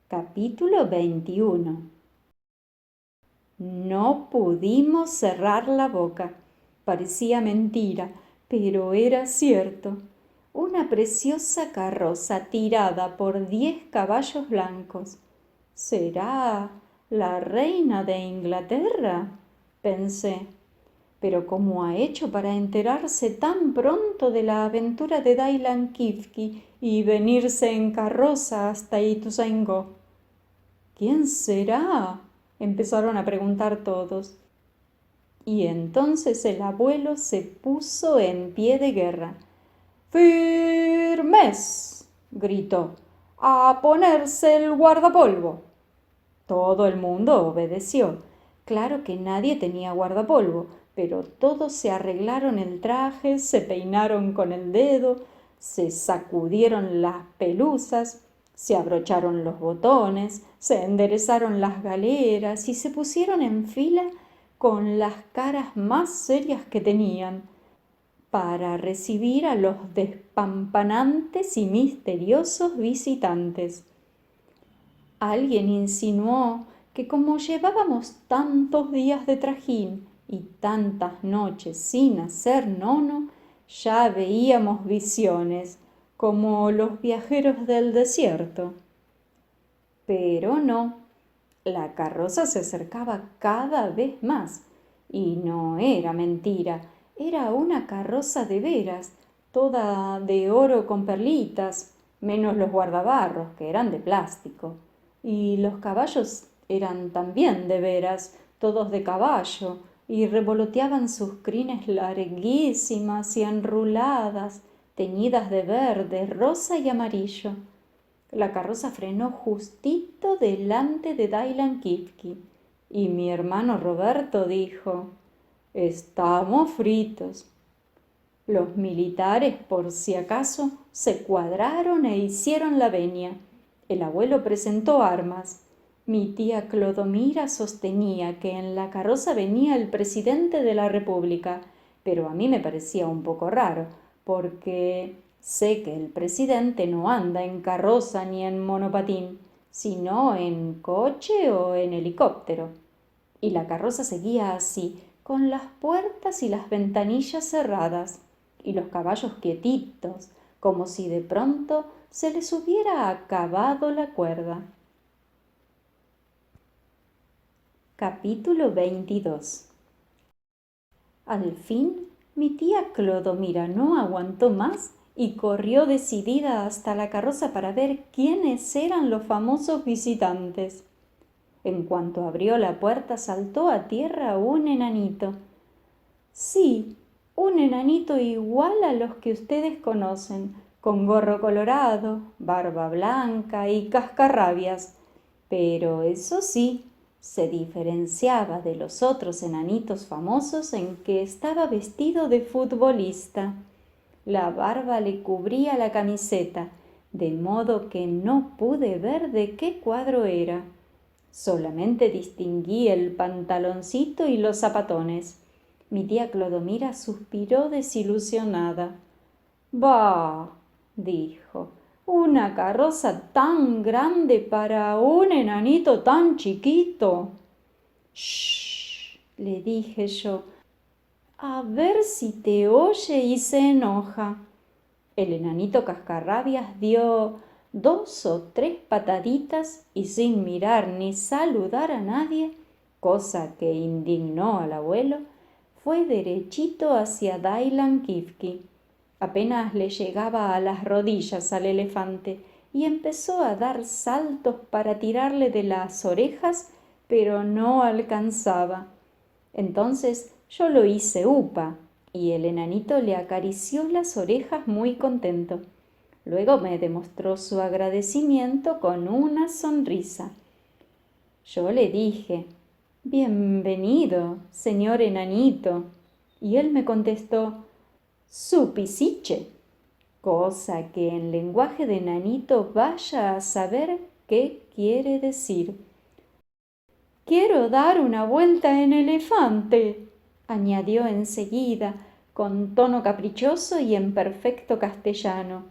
Capítulo 21. No pudimos cerrar la boca. Parecía mentira, pero era cierto. Una preciosa carroza tirada por 10 caballos blancos. ¿Será la reina de Inglaterra?, pensé. Pero ¿cómo ha hecho para enterarse tan pronto de la aventura de Dailan Kifki y venirse en carroza hasta Ituzaingó? ¿Quién será?, empezaron a preguntar todos. Y entonces el abuelo se puso en pie de guerra. ¡Firmes!, gritó. ¡A ponerse el guardapolvo! Todo el mundo obedeció. Claro que nadie tenía guardapolvo, pero todos se arreglaron el traje, se peinaron con el dedo, se sacudieron las pelusas, se abrocharon los botones, se enderezaron las galeras y se pusieron en fila con las caras más serias que tenían, para recibir a los despampanantes y misteriosos visitantes. Alguien insinuó que como llevábamos tantos días de trajín y tantas noches sin hacer nono, ya veíamos visiones, como los viajeros del desierto. Pero no, la carroza se acercaba cada vez más, y no era mentira, era una carroza de veras, toda de oro con perlitas, menos los guardabarros, que eran de plástico. Y los caballos eran también de veras, todos de caballo, y revoloteaban sus crines larguísimas y enruladas, teñidas de verde, rosa y amarillo. La carroza frenó justito delante de Dailan Kifki, y mi hermano Roberto dijo: «Estamos fritos». Los militares, por si acaso, se cuadraron e hicieron la venia. El abuelo presentó armas. Mi tía Clodomira sostenía que en la carroza venía el presidente de la República, pero a mí me parecía un poco raro, porque sé que el presidente no anda en carroza ni en monopatín, sino en coche o en helicóptero. Y la carroza seguía así, con las puertas y las ventanillas cerradas, y los caballos quietitos, como si de pronto se les hubiera acabado la cuerda. Capítulo 22. Al fin, mi tía Clodomira no aguantó más y corrió decidida hasta la carroza para ver quiénes eran los famosos visitantes. En cuanto abrió la puerta, saltó a tierra un enanito. Sí, un enanito igual a los que ustedes conocen, con gorro colorado, barba blanca y cascarrabias. Pero eso sí, se diferenciaba de los otros enanitos famosos en que estaba vestido de futbolista. La barba le cubría la camiseta, de modo que no pude ver de qué cuadro era. Solamente distinguí el pantaloncito y los zapatones. Mi tía Clodomira suspiró desilusionada. «Bah», dijo, «una carroza tan grande para un enanito tan chiquito». «Shh», le dije yo, «a ver si te oye y se enoja». El enanito cascarrabias dio 2 o 3 pataditas y sin mirar ni saludar a nadie, cosa que indignó al abuelo, fue derechito hacia Dailan Kifki. Apenas le llegaba a las rodillas al elefante y empezó a dar saltos para tirarle de las orejas, pero no alcanzaba. Entonces yo lo hice upa y el enanito le acarició las orejas muy contento. Luego me demostró su agradecimiento con una sonrisa. Yo le dije: «Bienvenido, señor enanito», y él me contestó: «Supisiche», cosa que en lenguaje de enanito vaya a saber qué quiere decir. «Quiero dar una vuelta en elefante», añadió enseguida, con tono caprichoso y en perfecto castellano.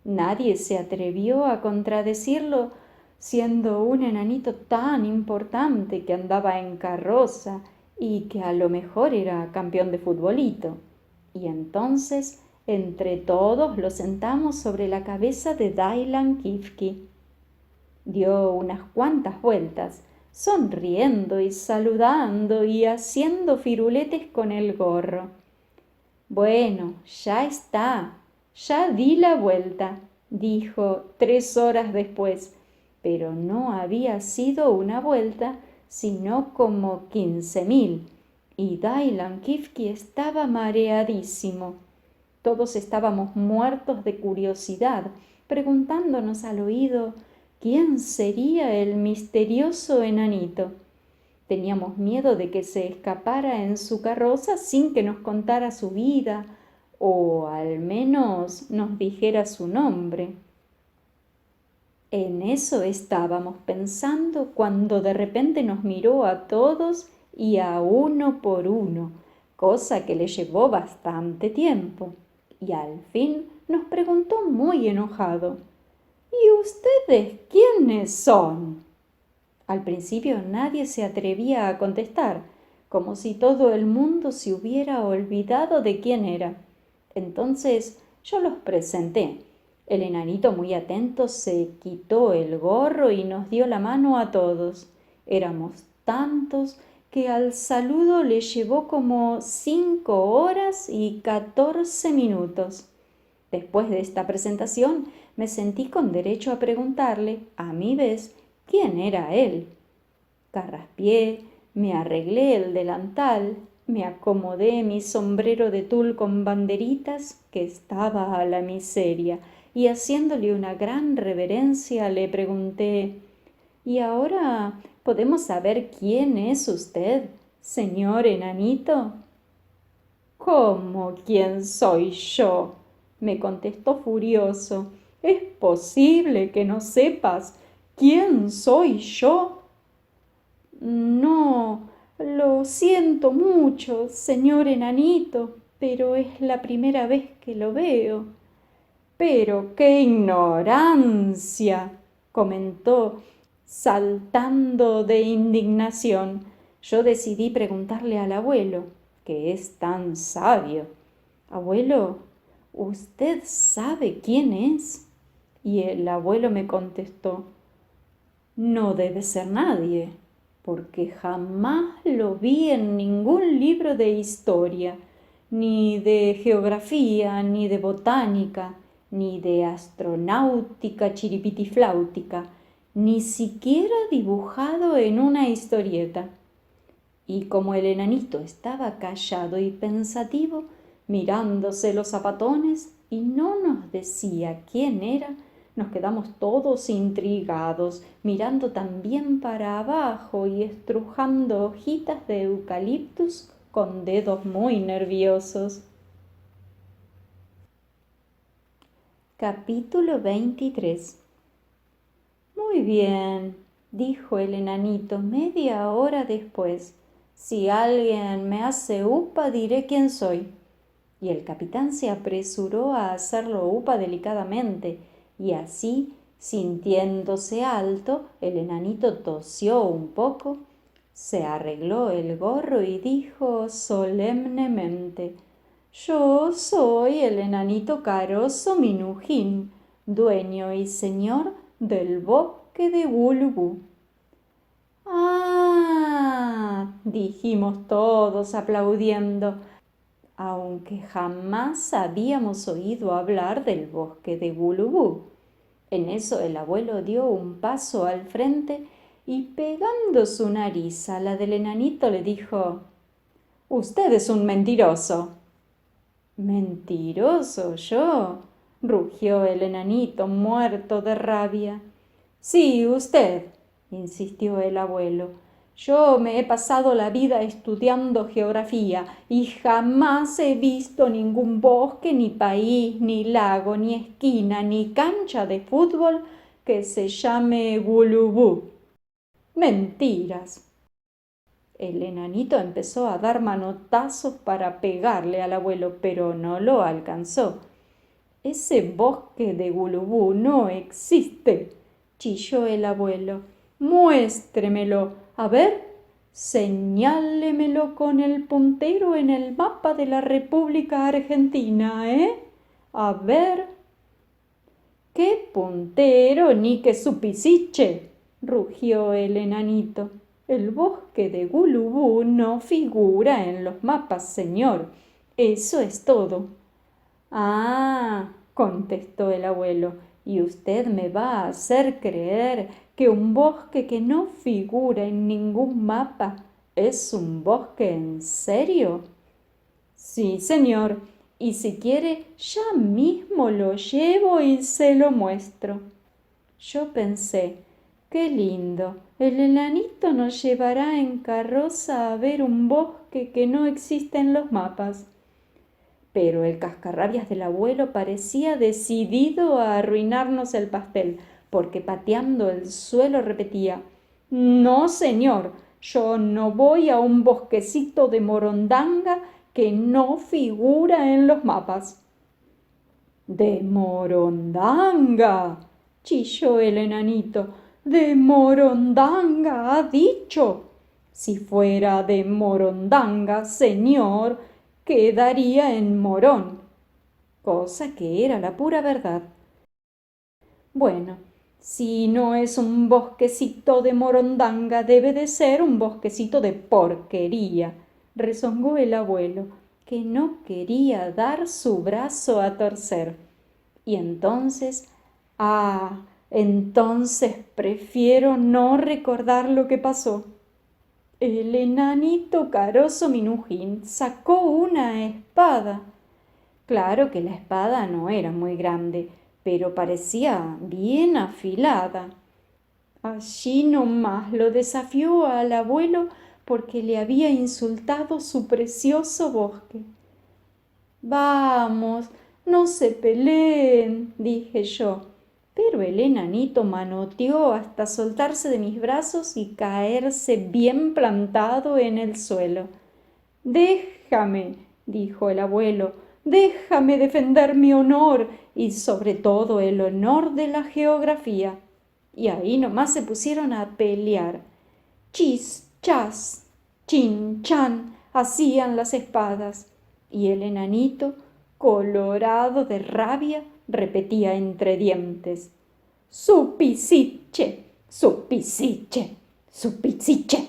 Nadie se atrevió a contradecirlo, siendo un enanito tan importante que andaba en carroza y que a lo mejor era campeón de futbolito. Y entonces entre todos lo sentamos sobre la cabeza de Dylan Kifke. Dio unas cuantas vueltas, sonriendo y saludando y haciendo firuletes con el gorro. Bueno, ya está, ya di la vuelta, dijo 3 horas después, pero no había sido una vuelta, sino como 15.000, y Dylan Kifke estaba mareadísimo. Todos estábamos muertos de curiosidad, preguntándonos al oído quién sería el misterioso enanito. Teníamos miedo de que se escapara en su carroza sin que nos contara su vida, o al menos nos dijera su nombre. En eso estábamos pensando cuando de repente nos miró a todos y a uno por uno, cosa que le llevó bastante tiempo, y al fin nos preguntó muy enojado: ¿Y ustedes quiénes son? Al principio nadie se atrevía a contestar, como si todo el mundo se hubiera olvidado de quién era. Entonces yo los presenté. El enanito, muy atento, se quitó el gorro y nos dio la mano a todos. Éramos tantos que al saludo le llevó como 5 horas y 14 minutos. Después de esta presentación me sentí con derecho a preguntarle, a mi vez, quién era él. Carraspié, me arreglé el delantal, me acomodé mi sombrero de tul con banderitas, que estaba a la miseria, y haciéndole una gran reverencia le pregunté: ¿Y ahora podemos saber quién es usted, señor enanito? ¿Cómo quién soy yo?, me contestó furioso. ¿Es posible que no sepas quién soy yo? No, lo siento mucho, señor enanito, pero es la primera vez que lo veo. Pero qué ignorancia, comentó, saltando de indignación. Yo decidí preguntarle al abuelo, que es tan sabio: Abuelo, ¿usted sabe quién es? Y el abuelo me contestó: no debe ser nadie, porque jamás lo vi en ningún libro de historia, ni de geografía, ni de botánica, ni de astronáutica chiripitifláutica, ni siquiera dibujado en una historieta. Y como el enanito estaba callado y pensativo, mirándose los zapatones, y no nos decía quién era, nos quedamos todos intrigados, mirando también para abajo y estrujando hojitas de eucaliptus con dedos muy nerviosos. Capítulo 23. Muy bien, dijo el enanito media hora después. Si alguien me hace upa, diré quién soy. Y el capitán se apresuró a hacerlo upa delicadamente, y así, sintiéndose alto, el enanito tosió un poco, se arregló el gorro y dijo solemnemente: yo soy el enanito Carozo Minujín, dueño y señor del bosque de Gulubú. ¡Ah!, dijimos todos aplaudiendo, aunque jamás habíamos oído hablar del bosque de Gulubú. En eso el abuelo dio un paso al frente y, pegando su nariz a la del enanito, le dijo: «Usted es un mentiroso». «¿Mentiroso yo?», rugió el enanito, muerto de rabia. «Sí, usted», insistió el abuelo. «Yo me he pasado la vida estudiando geografía y jamás he visto ningún bosque, ni país, ni lago, ni esquina, ni cancha de fútbol que se llame Gulubú». «Mentiras». El enanito empezó a dar manotazos para pegarle al abuelo, pero no lo alcanzó. «Ese bosque de Gulubú no existe», chilló el abuelo. Muéstremelo. A ver, señálemelo con el puntero en el mapa de la República Argentina, ¿eh? A ver. ¡Qué puntero ni qué supisiche! Rugió el enanito. El bosque de Gulubú no figura en los mapas, señor. Eso es todo. Ah, contestó el abuelo, ¿y usted me va a hacer creer que un bosque que no figura en ningún mapa es un bosque en serio? Sí, señor, y si quiere, ya mismo lo llevo y se lo muestro. Yo pensé, qué lindo, el enanito nos llevará en carroza a ver un bosque que no existe en los mapas. Pero el cascarrabias del abuelo parecía decidido a arruinarnos el pastel, porque pateando el suelo repetía, no, señor, yo no voy a un bosquecito de morondanga que no figura en los mapas. —¿De morondanga? —chilló el enanito. —¿De morondanga ha dicho? Si fuera de morondanga, señor, quedaría en Morón, cosa que era la pura verdad. Bueno, si no es un bosquecito de morondanga, debe de ser un bosquecito de porquería, rezongó el abuelo, que no quería dar su brazo a torcer. Y entonces, entonces prefiero no recordar lo que pasó. El enanito Caroso Minujín sacó una espada. Claro que la espada no era muy grande, pero parecía bien afilada. Allí nomás lo desafió al abuelo porque le había insultado su precioso bosque. Vamos, no se peleen, dije yo. Pero el enanito manoteó hasta soltarse de mis brazos y caerse bien plantado en el suelo. Déjame, dijo el abuelo, déjame defender mi honor y sobre todo el honor de la geografía. Y ahí nomás se pusieron a pelear. Chis, chas, chin, chan, hacían las espadas. Y el enanito, colorado de rabia, repetía entre dientes: ¡Supisiche! ¡Supisiche! ¡Supisiche!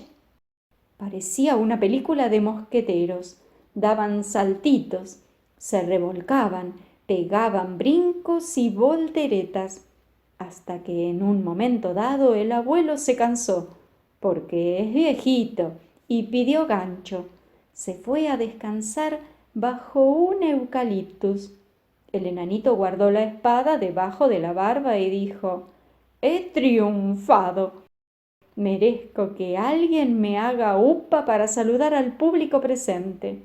Parecía una película de mosqueteros. Daban saltitos, se revolcaban, pegaban brincos y volteretas, hasta que en un momento dado el abuelo se cansó, porque es viejito, y pidió gancho. Se fue a descansar bajo un eucaliptus. El enanito guardó la espada debajo de la barba y dijo: «He triunfado. Merezco que alguien me haga upa para saludar al público presente».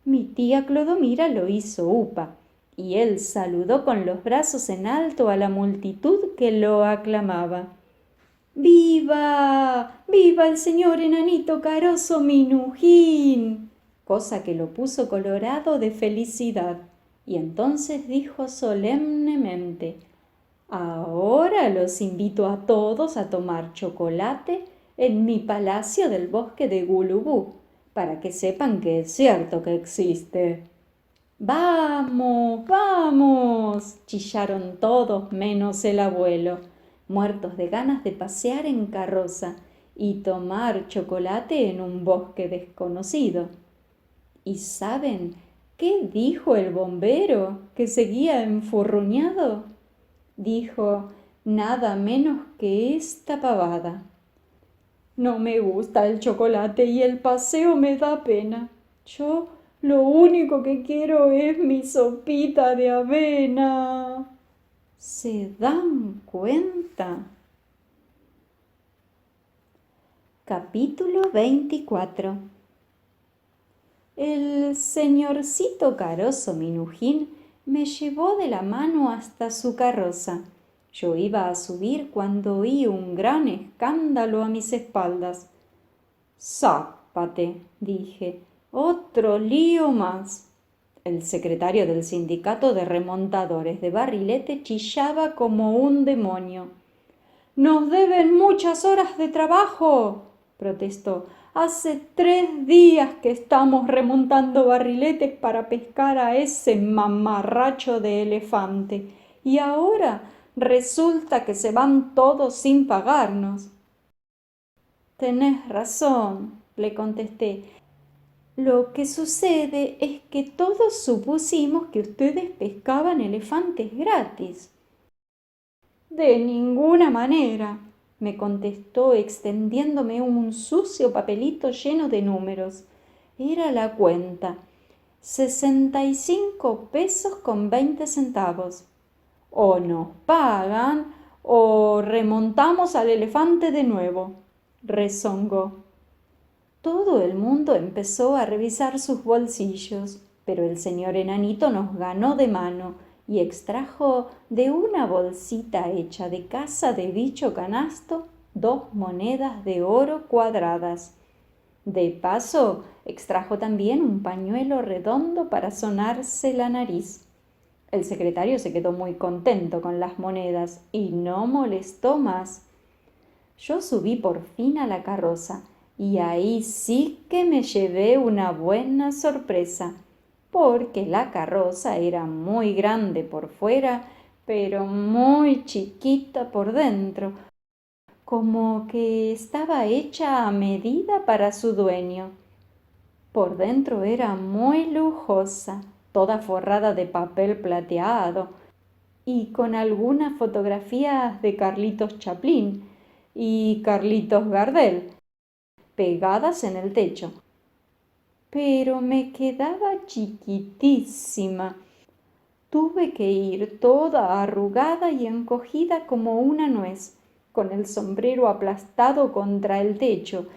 Mi tía Clodomira lo hizo upa, y él saludó con los brazos en alto a la multitud que lo aclamaba. «¡Viva! ¡Viva el señor enanito Caroso Minujín!», cosa que lo puso colorado de felicidad. Y entonces dijo solemnemente: «Ahora los invito a todos a tomar chocolate en mi palacio del bosque de Gulubú, para que sepan que es cierto que existe». «¡Vamos, vamos!», chillaron todos menos el abuelo, muertos de ganas de pasear en carroza y tomar chocolate en un bosque desconocido. ¿Y saben qué dijo el bombero, que seguía enfurruñado? Dijo nada menos que esta pavada: «No me gusta el chocolate y el paseo me da pena. Yo lo único que quiero es mi sopita de avena». ¿Se dan cuenta? Capítulo 24. El señorcito Caroso Minujín me llevó de la mano hasta su carroza. Yo iba a subir cuando oí un gran escándalo a mis espaldas. «Zápate», dije, «otro lío más». El secretario del sindicato de remontadores de Barrilete chillaba como un demonio. Nos deben muchas horas de trabajo, protestó. Hace 3 días que estamos remontando barriletes para pescar a ese mamarracho de elefante. Y ahora resulta que se van todos sin pagarnos. Tenés razón, le contesté. Lo que sucede es que todos supusimos que ustedes pescaban elefantes gratis. De ninguna manera, me contestó extendiéndome un sucio papelito lleno de números. Era la cuenta. 65 pesos con 20 centavos. O nos pagan o remontamos al elefante de nuevo, rezongó. Todo el mundo empezó a revisar sus bolsillos, pero el señor enanito nos ganó de mano y extrajo de una bolsita hecha de caza de bicho canasto 2 monedas de oro cuadradas. De paso, extrajo también un pañuelo redondo para sonarse la nariz. El secretario se quedó muy contento con las monedas y no molestó más. Yo subí por fin a la carroza y ahí sí que me llevé una buena sorpresa, porque la carroza era muy grande por fuera, pero muy chiquita por dentro, como que estaba hecha a medida para su dueño. Por dentro era muy lujosa, toda forrada de papel plateado y con algunas fotografías de Carlitos Chaplin y Carlitos Gardel pegadas en el techo. Pero me quedaba chiquitísima. Tuve que ir toda arrugada y encogida como una nuez, con el sombrero aplastado contra el techo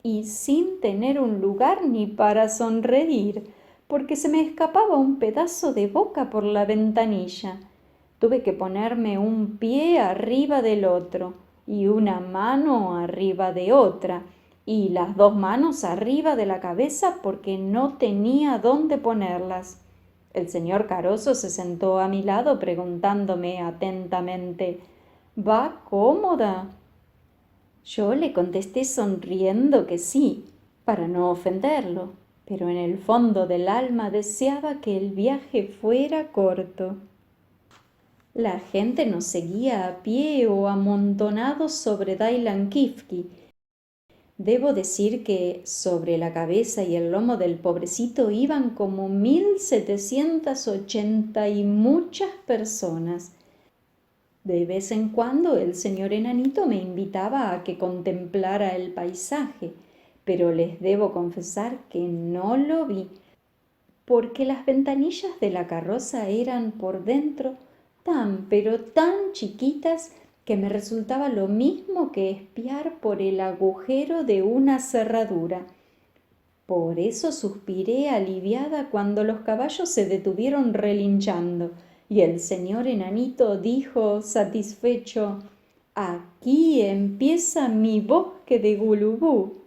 y sin tener un lugar ni para sonreír, porque se me escapaba un pedazo de boca por la ventanilla. Tuve que ponerme un pie arriba del otro y una mano arriba de otra y las 2 manos arriba de la cabeza porque no tenía dónde ponerlas. El señor Carozo se sentó a mi lado preguntándome atentamente: ¿Va cómoda? Yo le contesté sonriendo que sí, para no ofenderlo, pero en el fondo del alma deseaba que el viaje fuera corto. La gente nos seguía a pie o amontonados sobre Dailanquifki. Debo decir que sobre la cabeza y el lomo del pobrecito iban como 1780 y muchas personas. De vez en cuando el señor enanito me invitaba a que contemplara el paisaje, pero les debo confesar que no lo vi, porque las ventanillas de la carroza eran por dentro tan pero tan chiquitas que me resultaba lo mismo que espiar por el agujero de una cerradura. Por eso suspiré aliviada cuando los caballos se detuvieron relinchando y el señor enanito dijo satisfecho: «Aquí empieza mi bosque de Gulubú».